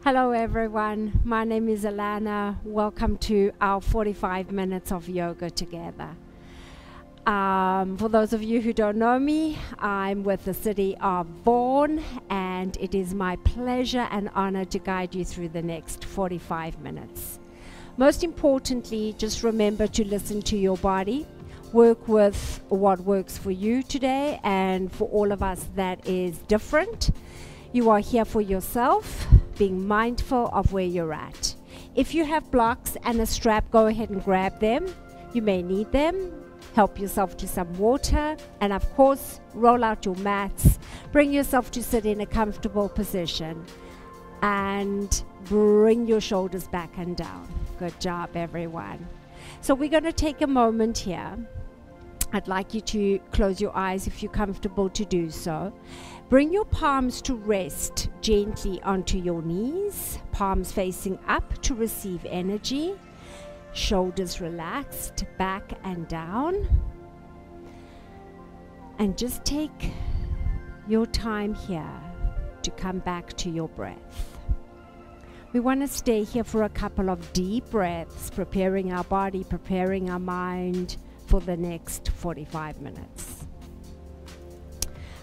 Hello everyone, my name is Alana. Welcome to our 45 minutes of yoga together. For those of you who don't know me, I'm with the city of Vaughan, and it is my pleasure and honor to guide you through the next 45 minutes. Most importantly, just remember to listen to your body, work with what works for you today, and for all of us that is different. You are here for yourself, being mindful of where you're at. If you have blocks and a strap, go ahead and grab them. You may need them. Help yourself to some water, and of course, roll out your mats. Bring yourself to sit in a comfortable position and bring your shoulders back and down. Good job, everyone. So we're going to take a moment here. I'd like you to close your eyes if you're comfortable to do so. Bring your palms to rest gently onto your knees, palms facing up to receive energy, shoulders relaxed back and down. And just take your time here to come back to your breath. We want to stay here for a couple of deep breaths, preparing our body, preparing our mind for the next 45 minutes.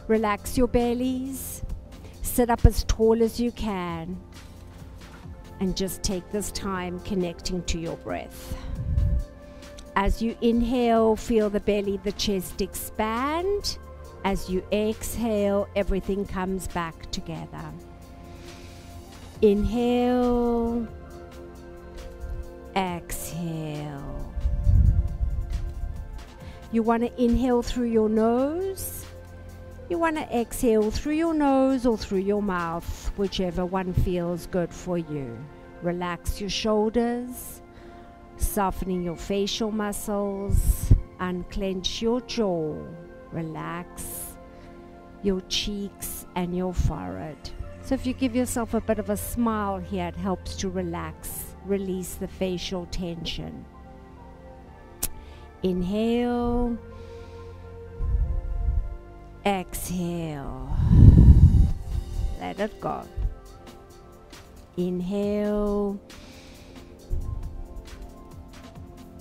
Relax your bellies, sit up as tall as you can, and just take this time connecting to your breath. As you inhale, feel the belly, the chest expand. As you exhale, everything comes back together. Inhale, exhale. You want to inhale through your nose. You want to exhale through your nose or through your mouth, whichever one feels good for you. Relax your shoulders, softening your facial muscles, unclench your jaw, relax your cheeks and your forehead. So if you give yourself a bit of a smile here, it helps to relax, release the facial tension. Inhale. Exhale. Let it go. Inhale.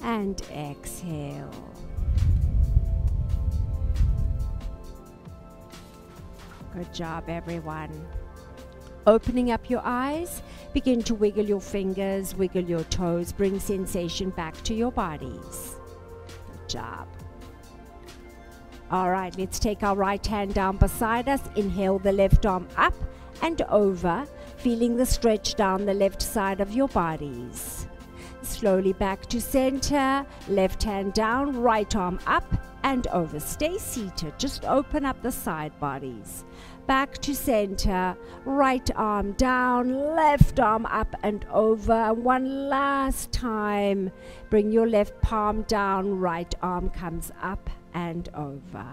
And exhale. Good job, everyone. Opening up your eyes, begin to wiggle your fingers, wiggle your toes, bring sensation back to your bodies. Good job. All right, let's take our right hand down beside us. Inhale the left arm up and over, feeling the stretch down the left side of your bodies. Slowly back to center, left hand down, right arm up and over. Stay seated, just open up the side bodies. Back to center, right arm down, left arm up and over. One last time, bring your left palm down, right arm comes up and over.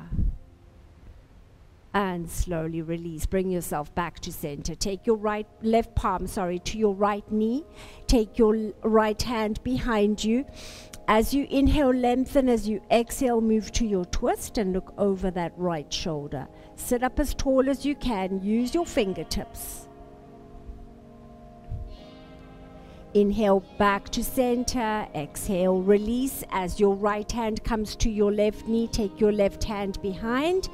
And slowly release. Bring yourself back to center. Take your left palm to your right knee. Take your right hand behind you. As you inhale, lengthen. As you exhale, move to your twist and look over that right shoulder. Sit up as tall as you can. Use your fingertips. Inhale back to center. Exhale, release. As your right hand comes to your left knee, take your left hand behind.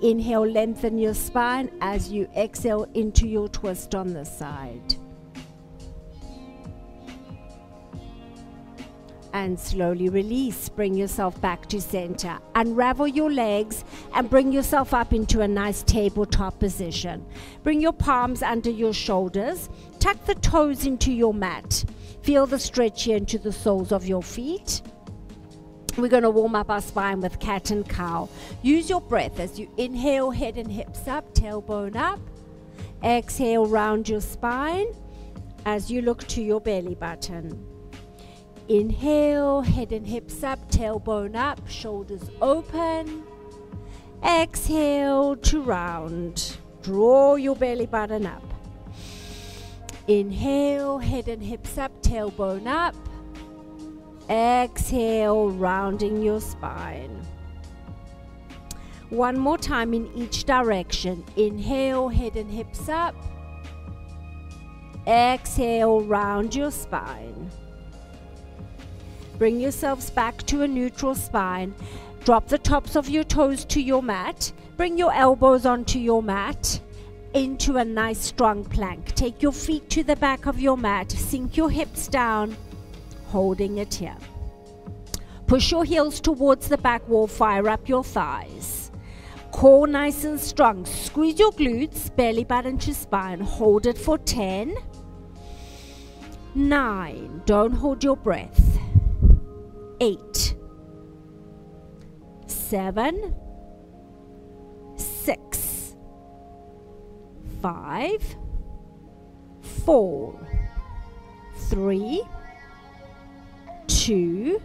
Inhale, lengthen your spine. As you exhale into your twist on the side. And slowly release. Bring yourself back to center. Unravel your legs and bring yourself up into a nice tabletop position. Bring your palms under your shoulders. Tuck the toes into your mat. Feel the stretch here into the soles of your feet. We're going to warm up our spine with cat and cow. Use your breath as you inhale, head and hips up, tailbone up. Exhale, round your spine as you look to your belly button. Inhale, head and hips up, tailbone up, shoulders open. Exhale to round. Draw your belly button up. Inhale, head and hips up, tailbone up. Exhale, rounding your spine. One more time in each direction. Inhale, head and hips up. Exhale, round your spine. Bring yourselves back to a neutral spine. Drop the tops of your toes to your mat. Bring your elbows onto your mat into a nice strong plank. Take your feet to the back of your mat. Sink your hips down, holding it here. Push your heels towards the back wall. Fire up your thighs. Core nice and strong. Squeeze your glutes, belly button to spine. Hold it for 10, 9. Don't hold your breath. 8, 7, 6, 5, 4, 3, 2,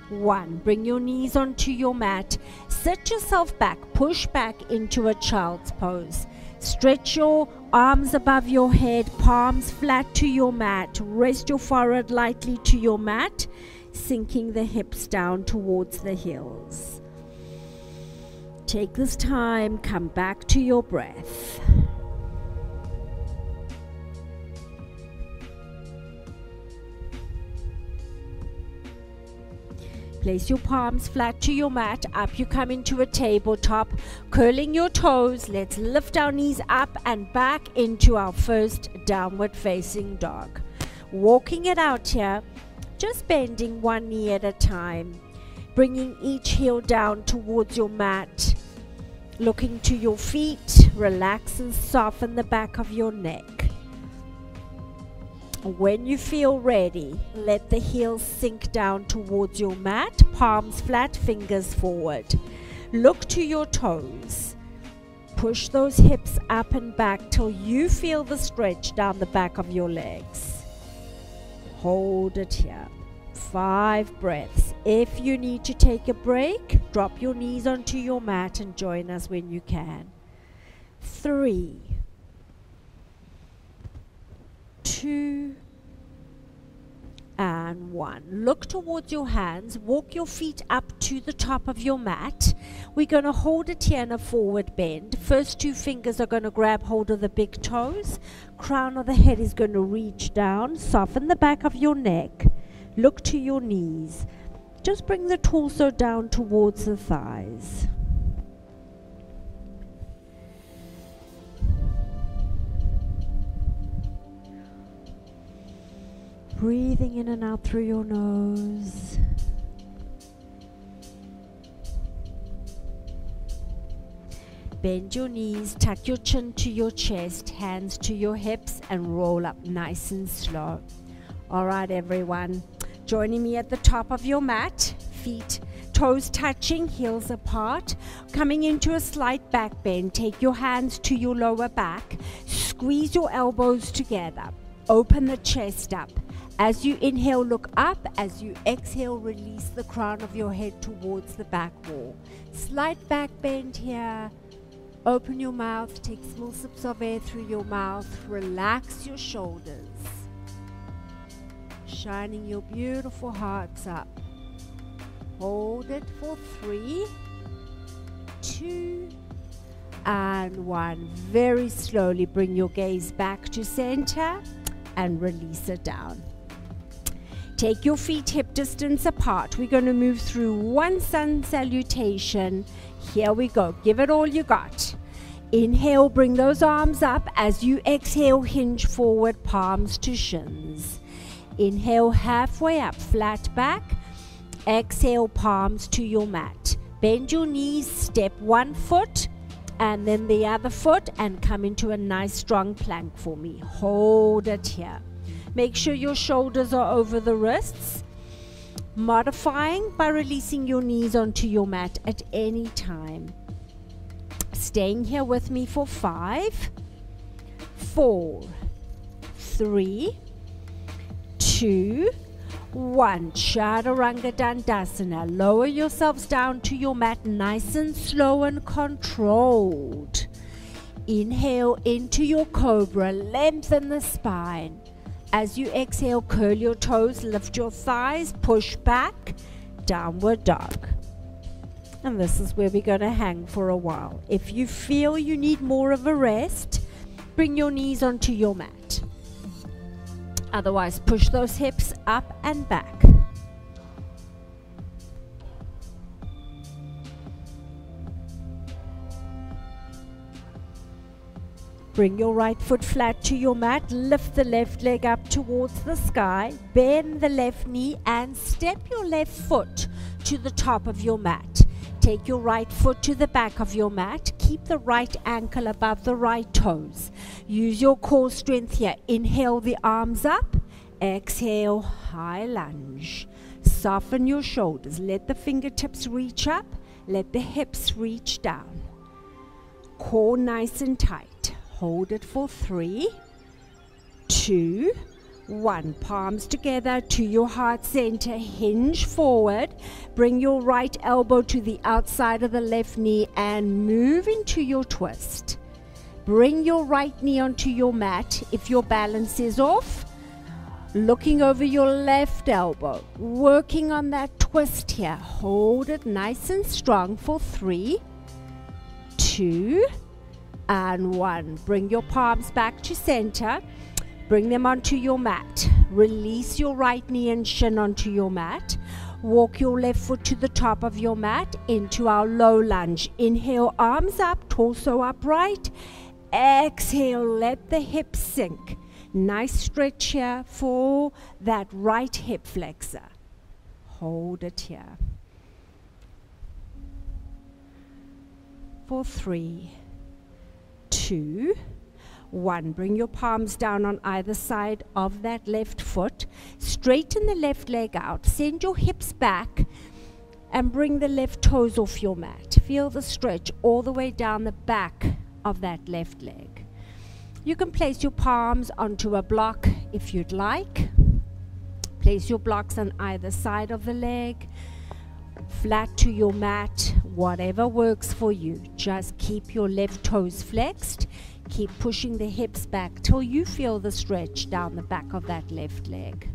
1. Bring your knees onto your mat. Sit yourself back. Push back into a child's pose. Stretch your arms above your head, palms flat to your mat. Rest your forehead lightly to your mat, sinking the hips down towards the heels. Take this time, come back to your breath. Place your palms flat to your mat. Up you come into a tabletop, curling your toes. Let's lift our knees up and back into our first downward facing dog. Walking it out here, just bending one knee at a time, bringing each heel down towards your mat, looking to your feet. Relax and soften the back of your neck. When you feel ready, let the heels sink down towards your mat, palms flat, fingers forward. Look to your toes. Push those hips up and back till you feel the stretch down the back of your legs. Hold it here. 5 breaths. If you need to take a break, drop your knees onto your mat and join us when you can. 3, 2, and 1. Look towards your hands. Walk your feet up to the top of your mat. We're going to hold it here in a forward bend. First 2 fingers are going to grab hold of the big toes. Crown of the head is going to reach down. Soften the back of your neck. Look to your knees. Just bring the torso down towards the thighs. Breathing in and out through your nose. Bend your knees, tuck your chin to your chest, hands to your hips, and roll up nice and slow. All right, everyone. Joining me at the top of your mat, feet, toes touching, heels apart. Coming into a slight back bend. Take your hands to your lower back. Squeeze your elbows together. Open the chest up. As you inhale, look up. As you exhale, release the crown of your head towards the back wall. Slight back bend here. Open your mouth. Take small sips of air through your mouth. Relax your shoulders. Shining your beautiful hearts up. Hold it for 3, 2, and 1. Very slowly bring your gaze back to center and release it down. Take your feet hip distance apart. We're going to move through one sun salutation. Here we go. Give it all you got. Inhale, bring those arms up. As you exhale, hinge forward, palms to shins. Inhale, halfway up, flat back. Exhale, palms to your mat. Bend your knees, step one foot and then the other foot and come into a nice strong plank for me. Hold it here. Make sure your shoulders are over the wrists. Modifying by releasing your knees onto your mat at any time. Staying here with me for 5, 4, 3, 2, 1. Chaturanga Dandasana. Lower yourselves down to your mat nice and slow and controlled. Inhale into your cobra. Lengthen the spine. As you exhale, curl your toes, lift your thighs, push back, downward dog. And this is where we're going to hang for a while. If you feel you need more of a rest, bring your knees onto your mat. Otherwise, push those hips up and back. Bring your right foot flat to your mat, lift the left leg up towards the sky, bend the left knee and step your left foot to the top of your mat. Take your right foot to the back of your mat, keep the right ankle above the right toes. Use your core strength here. Inhale the arms up, exhale, high lunge. Soften your shoulders, let the fingertips reach up, let the hips reach down. Core nice and tight. Hold it for 3, 2, 1. Palms together to your heart center. Hinge forward. Bring your right elbow to the outside of the left knee and move into your twist. Bring your right knee onto your mat. If your balance is off, looking over your left elbow. Working on that twist here. Hold it nice and strong for 3, 2, and 1. Bring your palms back to center. Bring them onto your mat. Release your right knee and shin onto your mat. Walk your left foot to the top of your mat into our low lunge. Inhale, arms up, torso upright. Exhale, let the hips sink. Nice stretch here for that right hip flexor. Hold it here. For 3, 2, 1. Bring your palms down on either side of that left foot. Straighten the left leg out. Send your hips back and bring the left toes off your mat. Feel the stretch all the way down the back of that left leg. You can place your palms onto a block if you'd like. Place your blocks on either side of the leg. Flat to your mat, whatever works for you. Just keep your left toes flexed. Keep pushing the hips back till you feel the stretch down the back of that left leg.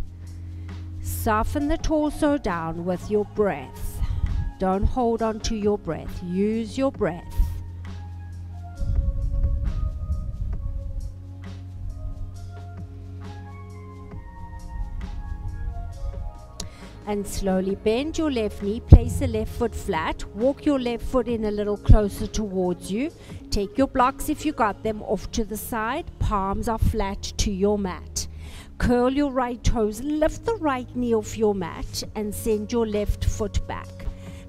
Soften the torso down with your breath. Don't hold on to your breath. Use your breath. And slowly bend your left knee, place the left foot flat, walk your left foot in a little closer towards you. Take your blocks, if you got them, off to the side. Palms are flat to your mat. Curl your right toes, lift the right knee off your mat and send your left foot back.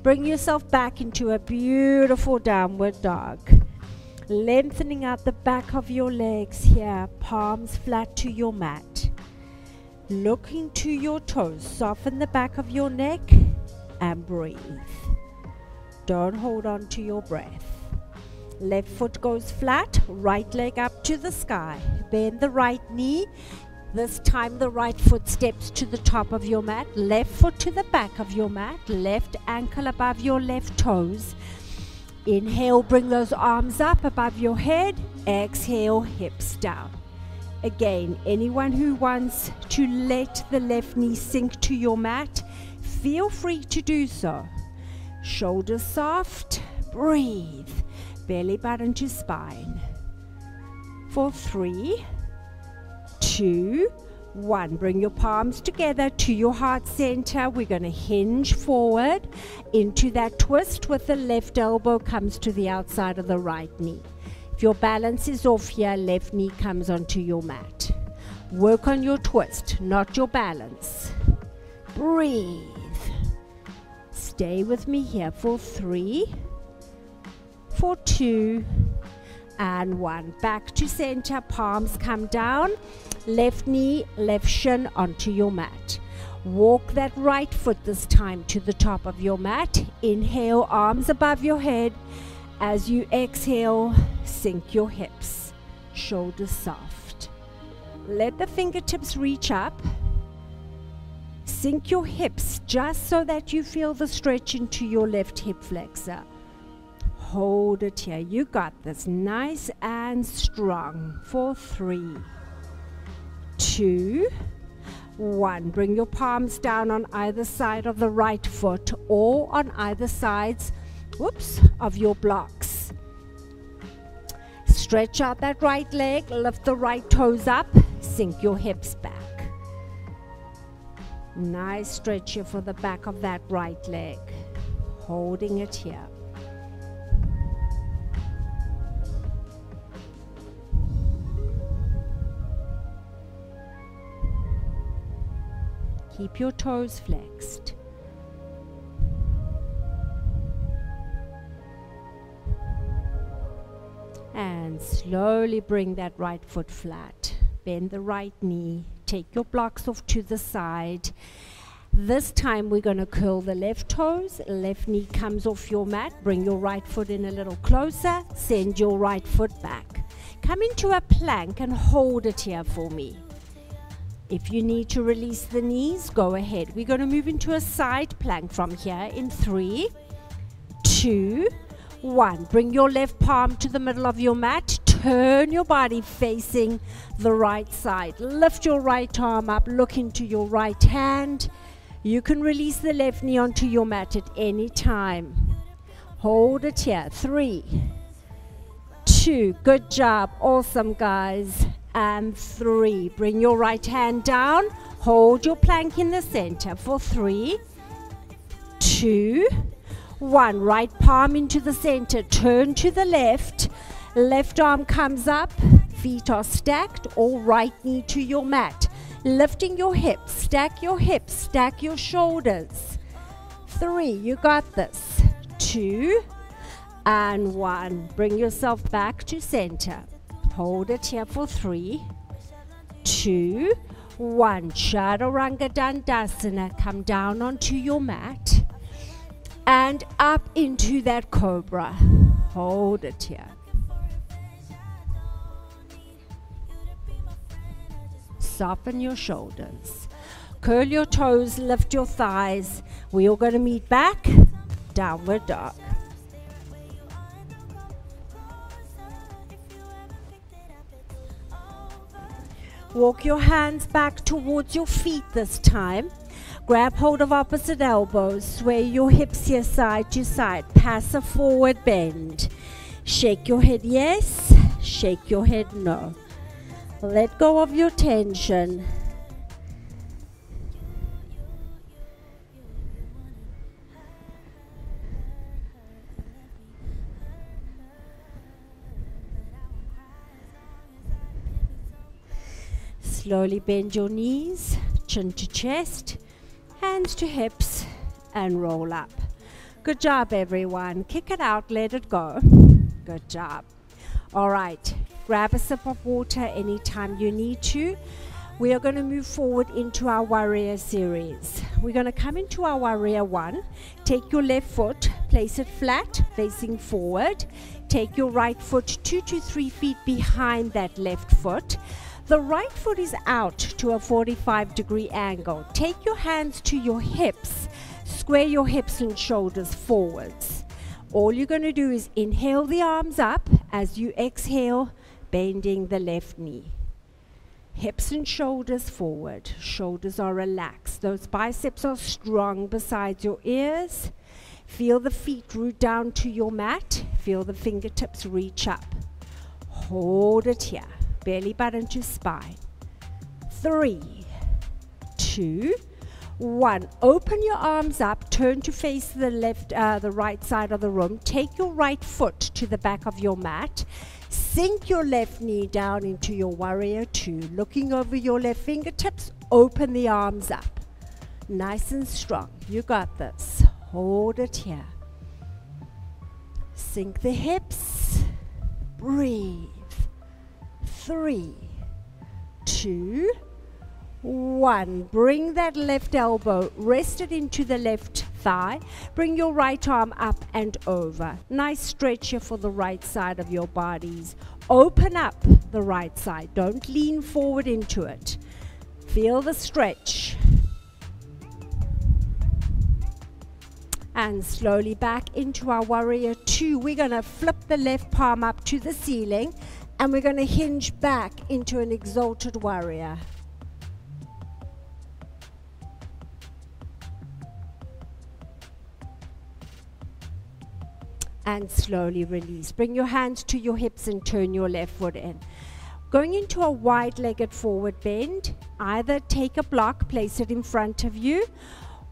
Bring yourself back into a beautiful downward dog. Lengthening out the back of your legs here, palms flat to your mat. Looking to your toes, soften the back of your neck and breathe. Don't hold on to your breath. Left foot goes flat, right leg up to the sky. Bend the right knee. This time the right foot steps to the top of your mat. Left foot to the back of your mat. Left ankle above your left toes. Inhale, bring those arms up above your head. Exhale, hips down. Again, anyone who wants to let the left knee sink to your mat, feel free to do so. Shoulders soft, breathe. Belly button to spine. For 3, 2, 1. Bring your palms together to your heart center. We're going to hinge forward into that twist with the left elbow comes to the outside of the right knee. If your balance is off here, left knee comes onto your mat. Work on your twist, not your balance. Breathe. Stay with me here for 3, for 2, and 1. Back to center, palms come down. Left knee, left shin onto your mat. Walk that right foot this time to the top of your mat. Inhale, arms above your head. As you exhale, sink your hips, shoulders soft. Let the fingertips reach up. Sink your hips just so that you feel the stretch into your left hip flexor. Hold it here. You got this. Nice and strong. For 3, 2, 1. Bring your palms down on either side of the right foot or on either sides of your blocks. Stretch out that right leg, lift the right toes up, sink your hips back. Nice stretch here for the back of that right leg. Holding it here. Keep your toes flexed. And slowly bring that right foot flat. Bend the right knee. Take your blocks off to the side. This time we're going to curl the left toes. Left knee comes off your mat. Bring your right foot in a little closer. Send your right foot back. Come into a plank and hold it here for me. If you need to release the knees, go ahead. We're going to move into a side plank from here in 3, 2, 1. Bring your left palm to the middle of your mat. Turn your body facing the right side. Lift your right arm up. Look into your right hand. You can release the left knee onto your mat at any time. Hold it here. 3, 2. Good job. Awesome, guys. And 3. Bring your right hand down. Hold your plank in the center for 3, 2, 1. Right palm into the center. Turn to the left. Left arm comes up. Feet are stacked. Or right knee to your mat. Lifting your hips. Stack your hips. Stack your shoulders. 3. You got this. 2 and 1. Bring yourself back to center. Hold it here for 3, 2, 1. Chaturanga Dandasana. Come down onto your mat and up into that cobra. Hold it here. Soften your shoulders. Curl your toes, lift your thighs. We're all going to meet back. Downward dog. Walk your hands back towards your feet this time. Grab hold of opposite elbows. Sway your hips here side to side. Pass a forward bend. Shake your head yes. Shake your head no. Let go of your tension. Slowly bend your knees, chin to chest, hands to hips, and roll up. Good job, everyone. Kick it out, let it go. Good job. All right, grab a sip of water anytime you need to. We are going to move forward into our warrior series. We're going to come into our warrior 1. Take your left foot, place it flat, facing forward. Take your right foot 2 to 3 feet behind that left foot. The right foot is out to a 45-degree angle. Take your hands to your hips. Square your hips and shoulders forwards. All you're going to do is inhale the arms up as you exhale, bending the left knee. Hips and shoulders forward. Shoulders are relaxed. Those biceps are strong beside your ears. Feel the feet root down to your mat. Feel the fingertips reach up. Hold it here. Belly button to spine. 3, 2, 1. Open your arms up. Turn to face the right side of the room. Take your right foot to the back of your mat. Sink your left knee down into your warrior 2. Looking over your left fingertips. Open the arms up. Nice and strong. You got this. Hold it here. Sink the hips. Breathe. 3, 2, 1. Bring that left elbow, rest it into the left thigh. Bring your right arm up and over. Nice stretch here for the right side of your bodies. Open up the right side. Don't lean forward into it. Feel the stretch. And slowly back into our warrior 2. We're going to flip the left palm up to the ceiling. And we're going to hinge back into an exalted warrior. And slowly release. Bring your hands to your hips and turn your left foot in. Going into a wide-legged forward bend, either take a block, place it in front of you,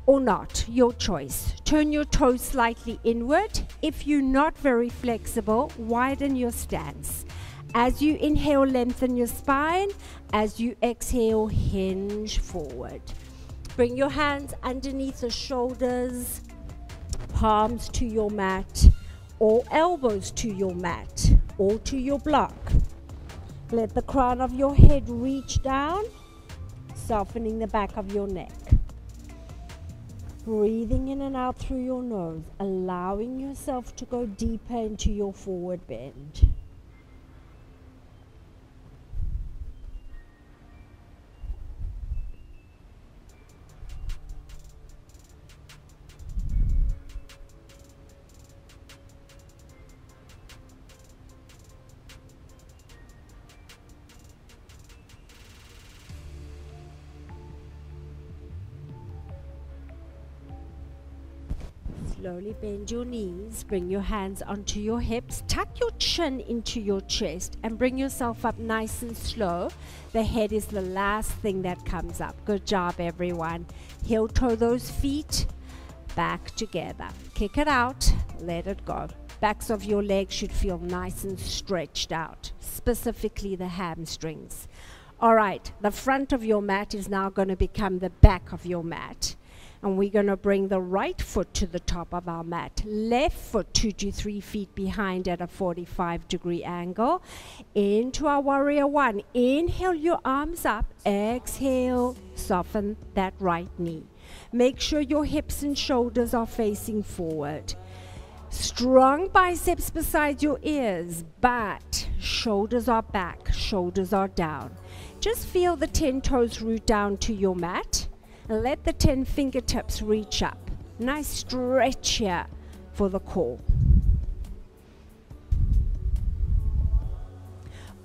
or not, your choice. Turn your toes slightly inward. If you're not very flexible, widen your stance. As you inhale, lengthen your spine. As you exhale, hinge forward. Bring your hands underneath the shoulders, palms to your mat, or elbows to your mat, or to your block. Let the crown of your head reach down, softening the back of your neck. Breathing in and out through your nose, allowing yourself to go deeper into your forward bend. Slowly bend your knees, bring your hands onto your hips, tuck your chin into your chest and bring yourself up nice and slow. The head is the last thing that comes up. Good job, everyone. Heel toe those feet back together. Kick it out, let it go. Backs of your legs should feel nice and stretched out, specifically the hamstrings. All right, the front of your mat is now going to become the back of your mat. And we're going to bring the right foot to the top of our mat. Left foot 2 to 3 feet behind at a 45-degree angle. Into our warrior one. Inhale your arms up. Exhale, soften that right knee. Make sure your hips and shoulders are facing forward. Strong biceps beside your ears, but shoulders are back, shoulders are down. Just feel the 10 toes root down to your mat. And let the 10 fingertips reach up. Nice stretch here for the core.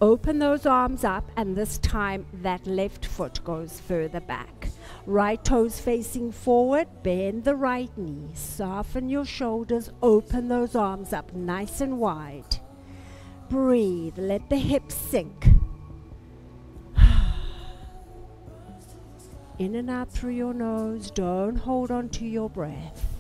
Open those arms up, and this time that left foot goes further back. Right toes facing forward, bend the right knee. Soften your shoulders, open those arms up nice and wide. Breathe, let the hips sink. In and out through your nose. Don't hold on to your breath.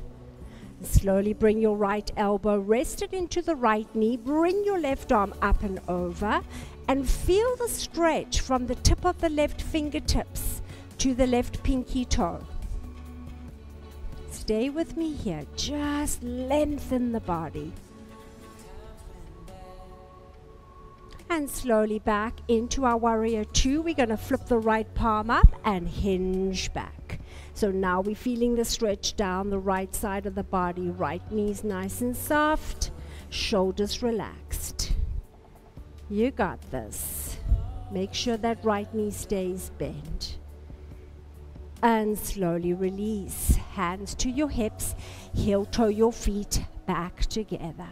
Slowly bring your right elbow rested into the right knee. Bring your left arm up and over. And feel the stretch from the tip of the left fingertips to the left pinky toe. Stay with me here. Just lengthen the body. And slowly back into our warrior two. We're going to flip the right palm up and hinge back. So now we're feeling the stretch down the right side of the body. Right knees nice and soft. Shoulders relaxed. You got this. Make sure that right knee stays bent. And slowly release. Hands to your hips. Heel toe your feet back together.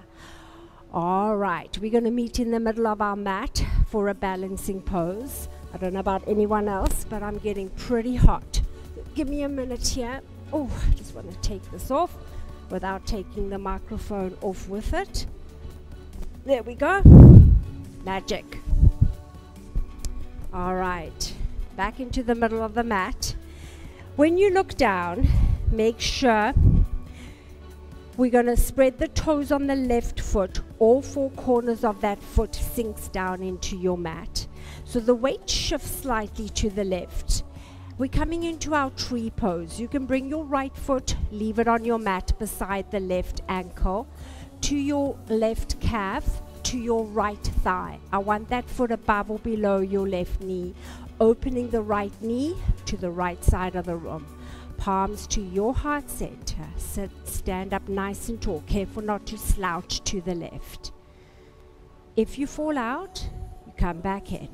All right, we're going to meet in the middle of our mat for a balancing pose. I don't know about anyone else, but I'm getting pretty hot. Give me a minute here. Oh, I just want to take this off without taking the microphone off with it. There we go. Magic. All right, back into the middle of the mat. When you look down, make sure we're going to spread the toes on the left foot. All 4 corners of that foot sinks down into your mat. So the weight shifts slightly to the left. We're coming into our tree pose. You can bring your right foot, leave it on your mat beside the left ankle, to your left calf, to your right thigh. I want that foot above or below your left knee. Opening the right knee to the right side of the room. Palms to your heart center. Sit, stand up nice and tall. Careful not to slouch to the left. If you fall out, you come back in.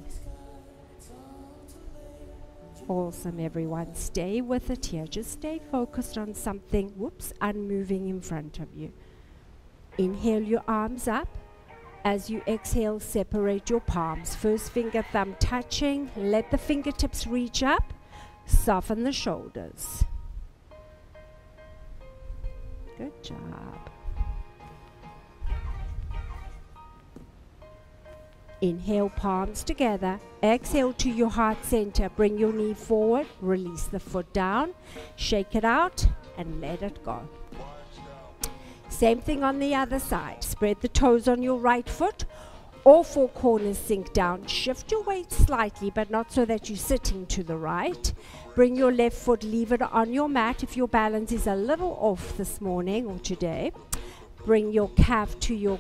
Awesome, everyone. Stay with it here. Just stay focused on something, unmoving in front of you. Inhale your arms up. As you exhale, separate your palms. First finger, thumb touching. Let the fingertips reach up. Soften the shoulders. Good job. Inhale, palms together. Exhale to your heart center. Bring your knee forward. Release the foot down. Shake it out and let it go. Same thing on the other side. Spread the toes on your right foot. All four corners sink down. Shift your weight slightly, but not so that you're sitting to the right. Bring your left foot, leave it on your mat if your balance is a little off this morning or today. Bring your calf to your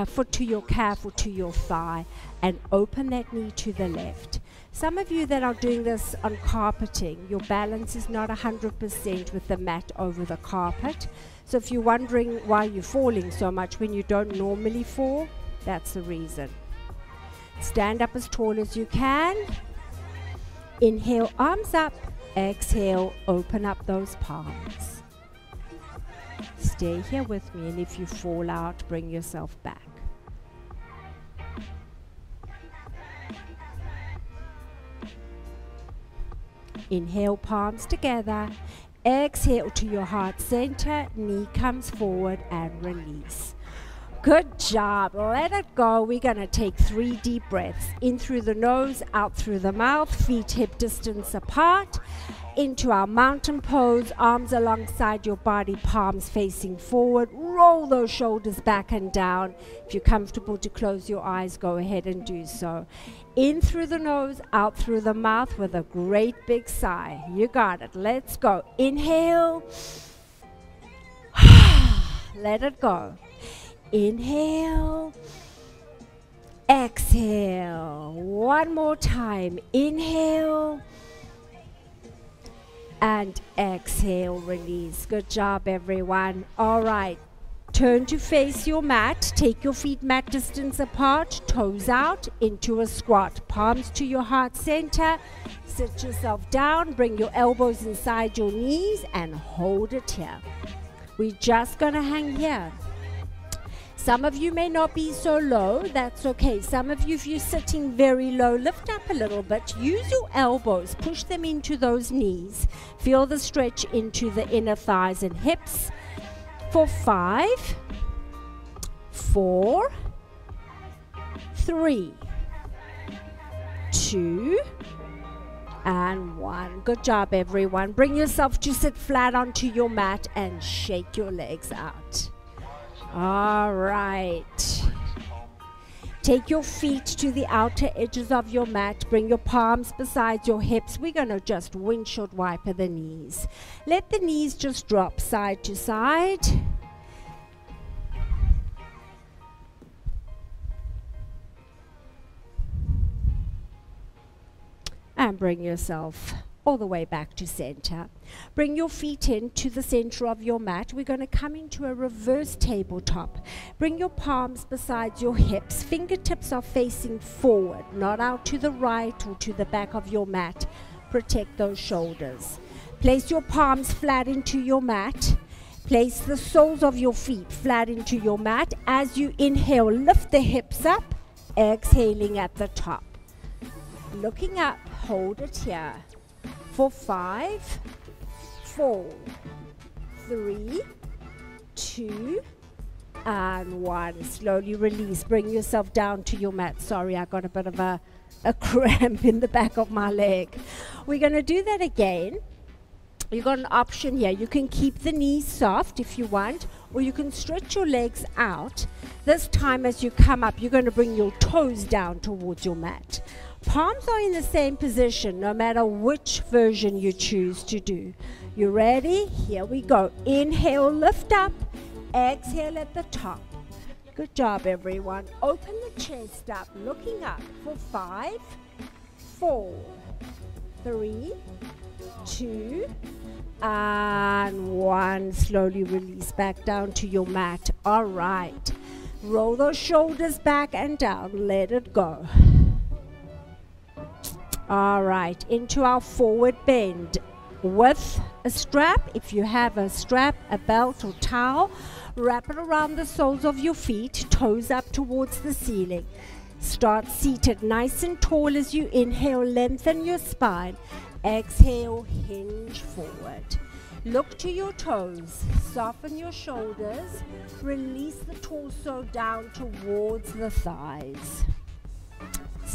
foot to your calf or to your thigh and open that knee to the left. Some of you that are doing this on carpeting, your balance is not 100% with the mat over the carpet. So if you're wondering why you're falling so much when you don't normally fall, that's the reason. Stand up as tall as you can. Inhale, arms up. Exhale, open up those palms. Stay here with me, and if you fall out, bring yourself back. Inhale, palms together. Exhale to your heart center. Knee comes forward and release. Good job. Let it go. We're going to take 3 deep breaths. In through the nose, out through the mouth, feet hip distance apart. Into our mountain pose, arms alongside your body, palms facing forward. Roll those shoulders back and down. If you're comfortable to close your eyes, go ahead and do so. In through the nose, out through the mouth with a great big sigh. You got it. Let's go. Inhale. Let it go. Inhale, exhale, one more time, inhale, and exhale, release. Good job, everyone. All right, turn to face your mat, take your feet mat distance apart, toes out into a squat, palms to your heart center, sit yourself down, bring your elbows inside your knees, and hold it here. We're just gonna hang here. Some of you may not be so low, that's okay. Some of you, if you're sitting very low, lift up a little bit. Use your elbows, push them into those knees. Feel the stretch into the inner thighs and hips. For 5, 4, 3, 2, and 1. Good job, everyone. Bring yourself to sit flat onto your mat and shake your legs out. All right. Take your feet to the outer edges of your mat. Bring your palms beside your hips. We're going to just windshield wiper the knees. Let the knees just drop side to side. And bring yourself all the way back to center. Bring your feet in to the center of your mat. We're going to come into a reverse tabletop. Bring your palms beside your hips. Fingertips are facing forward, not out to the right or to the back of your mat. Protect those shoulders. Place your palms flat into your mat. Place the soles of your feet flat into your mat. As you inhale, lift the hips up, exhaling at the top. Looking up, hold it here. For 5, 4, 3, 2, and 1. Slowly release. Bring yourself down to your mat. Sorry, I got a bit of a cramp in the back of my leg. We're going to do that again. You've got an option here. You can keep the knees soft if you want, or you can stretch your legs out. This time as you come up, you're going to bring your toes down towards your mat. Palms are in the same position no matter which version you choose to do. You ready? Here we go. Inhale, lift up. Exhale at the top. Good job, everyone. Open the chest up, looking up for 5, 4, 3, 2, and 1. Slowly release back down to your mat. All right. Roll those shoulders back and down. Let it go. All right, into our forward bend with a strap. If you have a strap, a belt or towel, wrap it around the soles of your feet, toes up towards the ceiling. Start seated nice and tall as you inhale, lengthen your spine. Exhale, hinge forward. Look to your toes, soften your shoulders, release the torso down towards the thighs.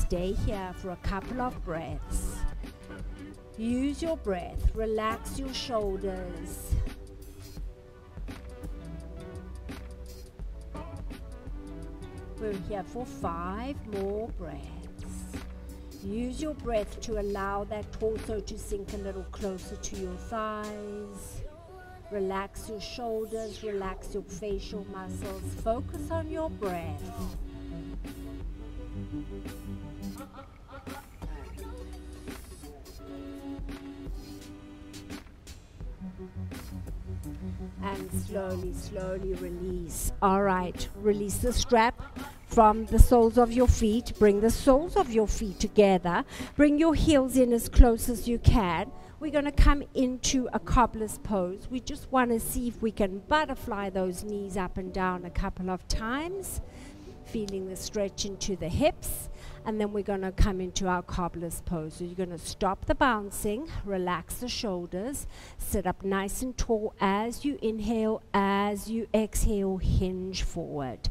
stay here for a couple of breaths. Use your breath. Relax your shoulders. We're here for 5 more breaths. Use your breath to allow that torso to sink a little closer to your thighs. Relax your shoulders, relax your facial muscles. Focus on your breath. And slowly, slowly release. All right, release the strap from the soles of your feet. Bring the soles of your feet together. Bring your heels in as close as you can. We're going to come into a cobbler's pose. We just want to see if we can butterfly those knees up and down a couple of times, feeling the stretch into the hips. And then we're going to come into our cobbler's pose. So you're going to stop the bouncing, relax the shoulders, sit up nice and tall as you inhale, as you exhale, hinge forward.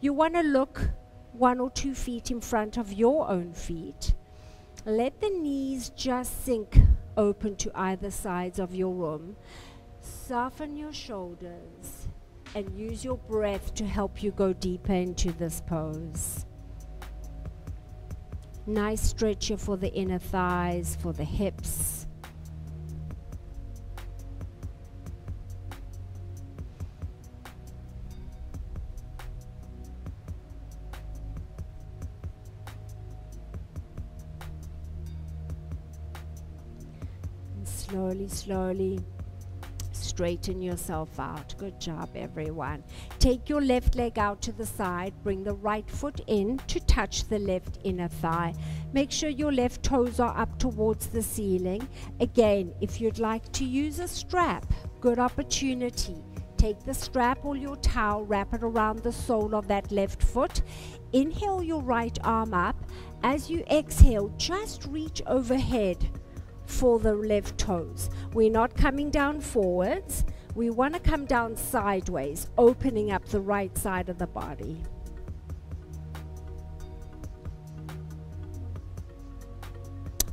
You want to look 1 or 2 feet in front of your own feet. Let the knees just sink open to either sides of your room. Soften your shoulders and use your breath to help you go deeper into this pose. Nice stretch here for the inner thighs, for the hips. And slowly, slowly straighten yourself out. Good job, everyone. Take your left leg out to the side. Bring the right foot in to touch the left inner thigh. Make sure your left toes are up towards the ceiling. Again, if you'd like to use a strap, good opportunity. Take the strap or your towel, wrap it around the sole of that left foot. Inhale your right arm up. As you exhale, just reach overhead for the left toes. We're not coming down forwards. We want to come down sideways, opening up the right side of the body.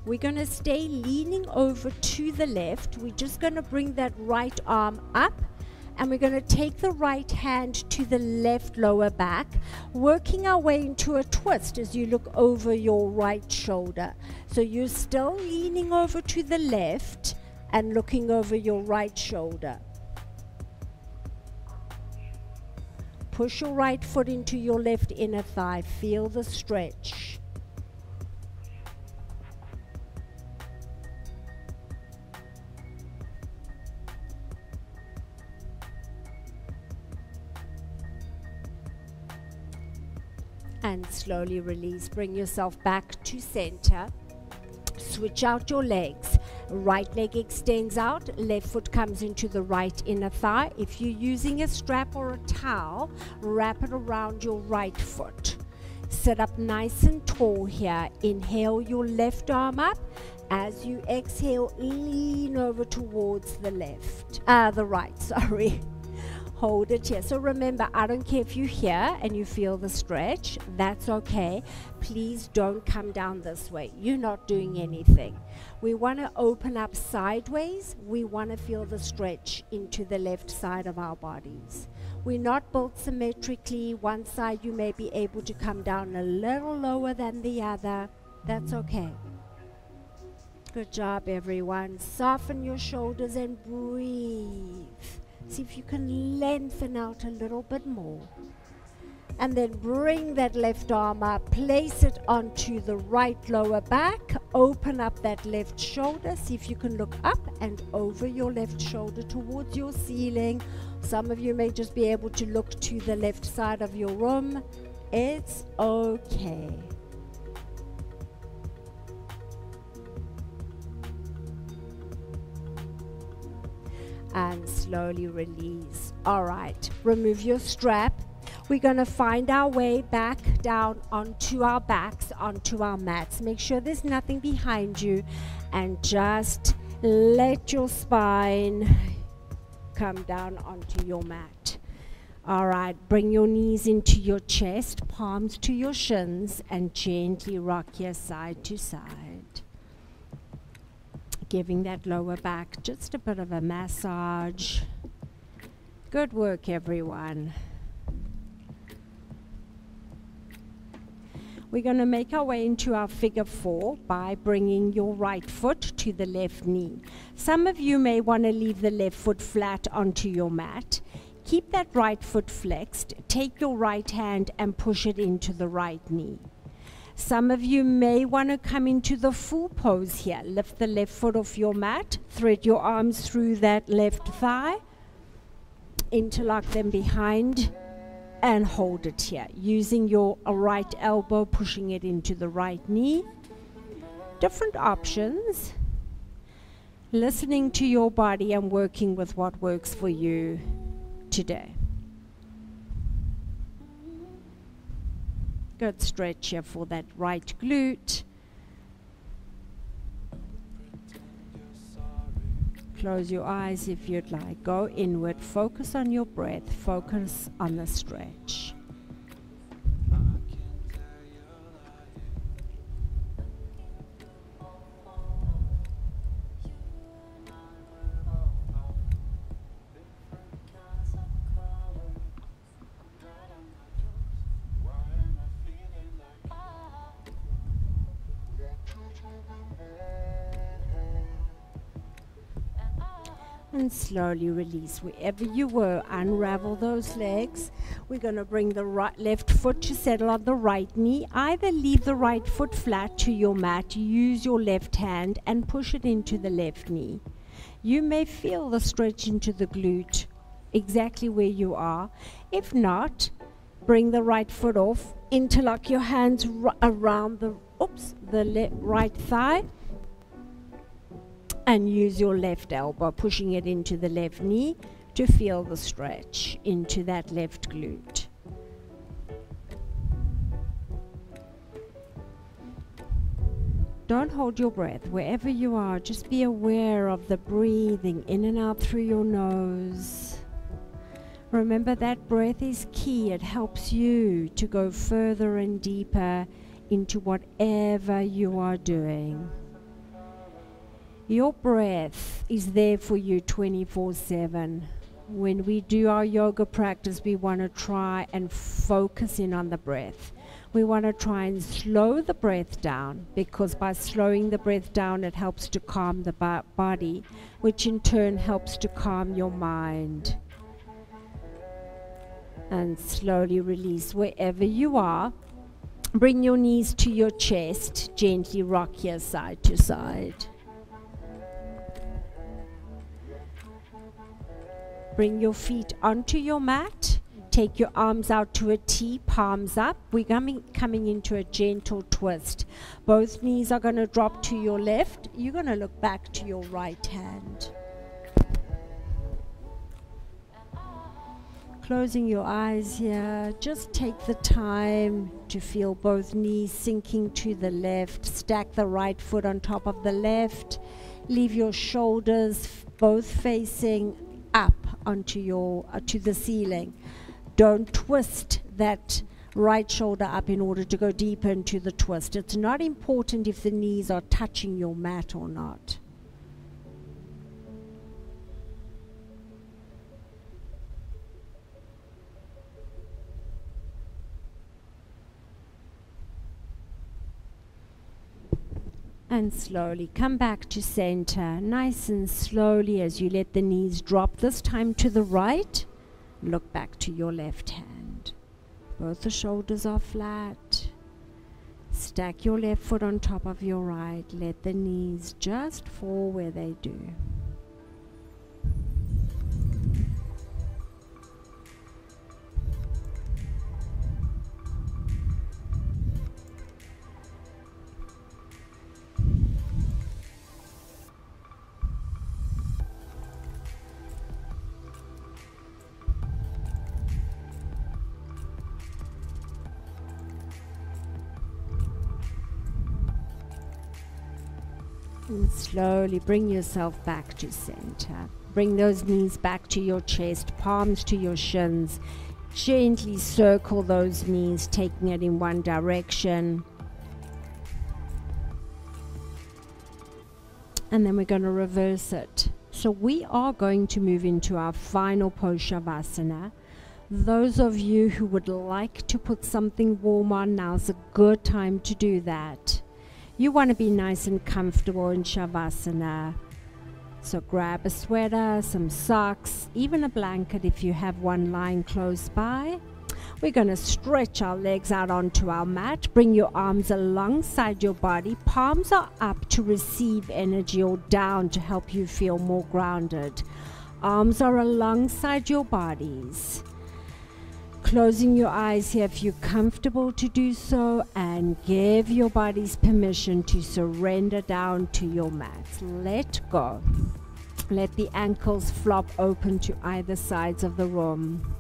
We're going to stay leaning over to the left. We're just going to bring that right arm up, and we're going to take the right hand to the left lower back, working our way into a twist as you look over your right shoulder. So you're still leaning over to the left and looking over your right shoulder. Push your right foot into your left inner thigh. Feel the stretch. And slowly release. Bring yourself back to center. Switch out your legs. Right leg extends out, left foot comes into the right inner thigh. If you're using a strap or a towel, wrap it around your right foot. Sit up nice and tall here. Inhale your left arm up. As you exhale, lean over towards the right, sorry. Hold it here. So remember, I don't care if you're here and you feel the stretch, that's okay. Please don't come down this way. You're not doing anything. We want to open up sideways. We want to feel the stretch into the left side of our bodies. We're not built symmetrically. One side you may be able to come down a little lower than the other. That's okay. Good job, everyone. Soften your shoulders and breathe. See if you can lengthen out a little bit more. And then bring that left arm up, place it onto the right lower back, open up that left shoulder. See if you can look up and over your left shoulder towards your ceiling. Some of you may just be able to look to the left side of your room. It's okay. And slowly release. All right, remove your strap. We're going to find our way back down onto our backs, onto our mats. Make sure there's nothing behind you, and just let your spine come down onto your mat. All right, bring your knees into your chest, palms to your shins, and gently rock your side to side. Giving that lower back just a bit of a massage. Good work, everyone. We're going to make our way into our figure 4 by bringing your right foot to the left knee. Some of you may want to leave the left foot flat onto your mat. Keep that right foot flexed. Take your right hand and push it into the right knee. Some of you may want to come into the full pose here. Lift the left foot off your mat. Thread your arms through that left thigh. Interlock them behind and hold it here, using your right elbow, pushing it into the right knee. Different options. Listening to your body and working with what works for you today. Good stretch here for that right glute. Close your eyes if you'd like. Go inward. Focus on your breath. Focus on the stretch. And slowly release wherever you were. Unravel those legs. We're going to bring the left foot to settle on the right knee. Either leave the right foot flat to your mat, use your left hand and push it into the left knee. You may feel the stretch into the glute exactly where you are. If not, bring the right foot off, interlock your hands around the right thigh, and use your left elbow, pushing it into the left knee to feel the stretch into that left glute. Don't hold your breath. Wherever you are, just be aware of the breathing in and out through your nose. Remember that breath is key. It helps you to go further and deeper into whatever you are doing. Your breath is there for you 24/7. When we do our yoga practice, we want to try and focus in on the breath. We want to try and slow the breath down, because by slowing the breath down, it helps to calm the body, which in turn helps to calm your mind. And slowly release wherever you are. Bring your knees to your chest. Gently rock your side to side. Bring your feet onto your mat. Take your arms out to a T, palms up. We're coming into a gentle twist. Both knees are going to drop to your left. You're going to look back to your right hand. Closing your eyes here. Just take the time to feel both knees sinking to the left. Stack the right foot on top of the left. Leave your shoulders both facing up onto to the ceiling. Don't twist that right shoulder up in order to go deeper into the twist. It's not important if the knees are touching your mat or not. And slowly come back to center, nice and slowly as you let the knees drop, this time to the right. Look back to your left hand. Both the shoulders are flat. Stack your left foot on top of your right. Let the knees just fall where they do. And slowly bring yourself back to center. Bring those knees back to your chest, palms to your shins. Gently circle those knees, taking it in one direction. And then we're going to reverse it. So we are going to move into our final pose, Shavasana. Those of you who would like to put something warm on, now's a good time to do that. You want to be nice and comfortable in Shavasana. So grab a sweater, some socks, even a blanket if you have one lying close by. We're going to stretch our legs out onto our mat. Bring your arms alongside your body. Palms are up to receive energy or down to help you feel more grounded. Arms are alongside your bodies. Closing your eyes here if you're comfortable to do so, and give your bodies permission to surrender down to your mat. Let go. Let the ankles flop open to either sides of the room.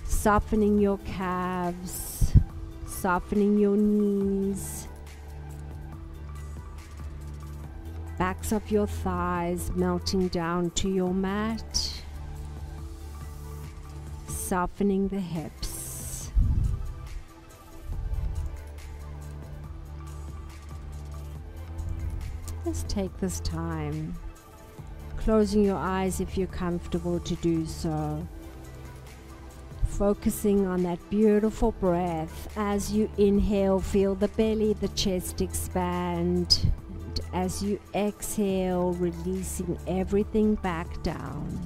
Softening your calves, softening your knees, backs of your thighs melting down to your mat, softening the hips. Just take this time, closing your eyes if you're comfortable to do so. Focusing on that beautiful breath. As you inhale, feel the belly, the chest expand. And as you exhale, releasing everything back down.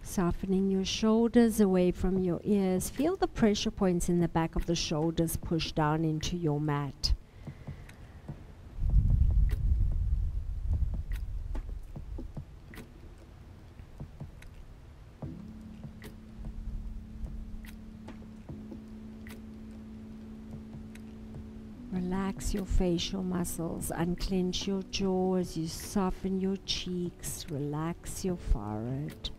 Softening your shoulders away from your ears. Feel the pressure points in the back of the shoulders push down into your mat. Relax your facial muscles, unclench your jaw as you soften your cheeks, relax your forehead.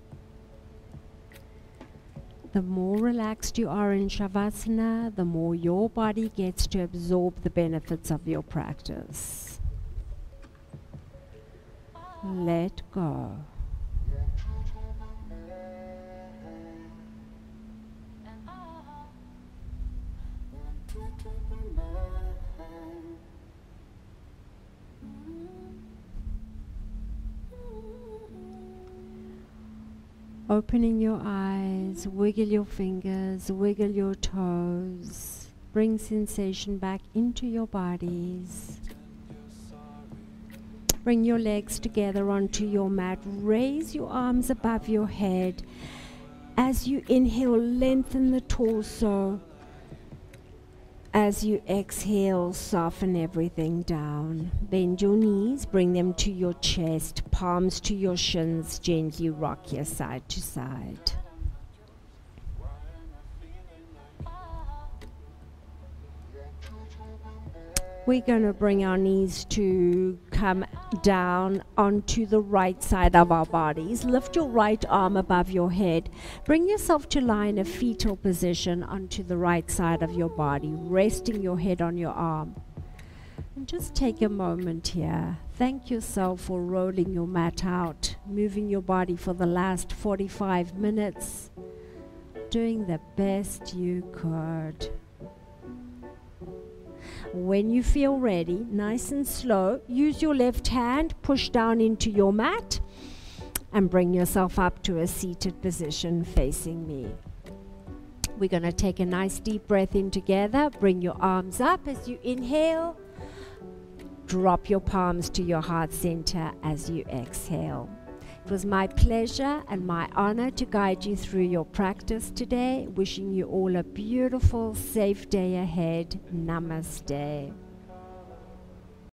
The more relaxed you are in Shavasana, the more your body gets to absorb the benefits of your practice. Let go. Opening your eyes, wiggle your fingers, wiggle your toes. Bring sensation back into your bodies. Bring your legs together onto your mat. Raise your arms above your head. As you inhale, lengthen the torso. As you exhale, soften everything down. Bend your knees, bring them to your chest, palms to your shins, gently rock your side to side. We're going to bring our knees to come down onto the right side of our bodies. Lift your right arm above your head. Bring yourself to lie in a fetal position onto the right side of your body, resting your head on your arm. And just take a moment here. Thank yourself for rolling your mat out, moving your body for the last 45 minutes, doing the best you could. When you feel ready, nice and slow, use your left hand, push down into your mat, and bring yourself up to a seated position facing me. We're going to take a nice deep breath in together. Bring your arms up as you inhale. Drop your palms to your heart center as you exhale. It was my pleasure and my honor to guide you through your practice today. Wishing you all a beautiful, safe day ahead. Namaste.